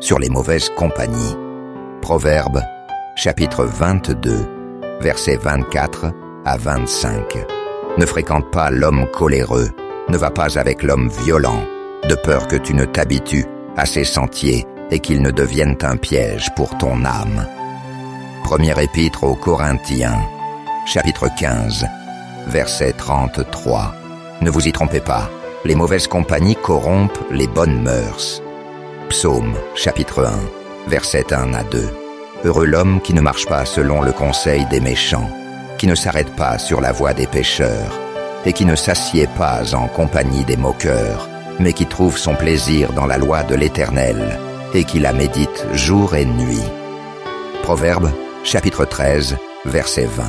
sur les mauvaises compagnies. Proverbes, chapitre 22, versets 24 à 25. Ne fréquente pas l'homme coléreux, ne va pas avec l'homme violent, de peur que tu ne t'habitues à ses sentiers et qu'ils ne deviennent un piège pour ton âme. Première épître aux Corinthiens, chapitre 15, verset 33. Ne vous y trompez pas, les mauvaises compagnies corrompent les bonnes mœurs. Psaume, chapitre 1, versets 1 à 2. Heureux l'homme qui ne marche pas selon le conseil des méchants, qui ne s'arrête pas sur la voie des pécheurs, et qui ne s'assied pas en compagnie des moqueurs, mais qui trouve son plaisir dans la loi de l'Éternel, et qui la médite jour et nuit. Proverbes, chapitre 13, verset 20.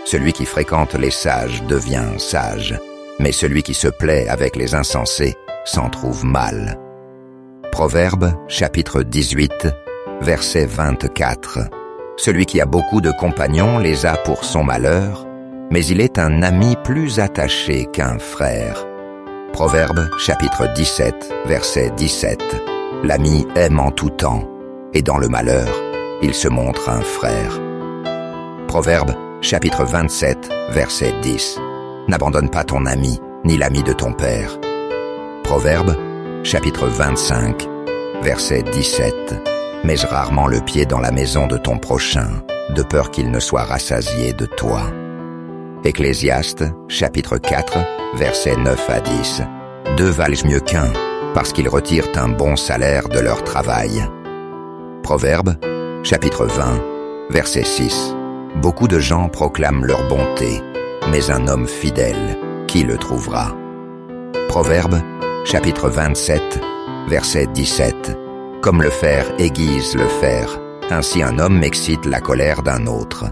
Celui qui fréquente les sages devient sage, mais celui qui se plaît avec les insensés s'en trouve mal. Proverbes, chapitre 18, verset 24. Celui qui a beaucoup de compagnons les a pour son malheur, mais il est un ami plus attaché qu'un frère. Proverbes, chapitre 17, verset 17. L'ami aime en tout temps, et dans le malheur, il se montre un frère. Proverbes, chapitre 27, verset 10. N'abandonne pas ton ami, ni l'ami de ton père. Proverbes, chapitre 25, verset 17. Mets rarement le pied dans la maison de ton prochain, de peur qu'il ne soit rassasié de toi. Ecclésiaste, chapitre 4, versets 9 à 10. Deux valent mieux qu'un, parce qu'ils retirent un bon salaire de leur travail. Proverbes, chapitre 20, verset 6. Beaucoup de gens proclament leur bonté, mais un homme fidèle, qui le trouvera? Proverbes, chapitre 27, verset 17. Comme le fer aiguise le fer, ainsi un homme excite la colère d'un autre.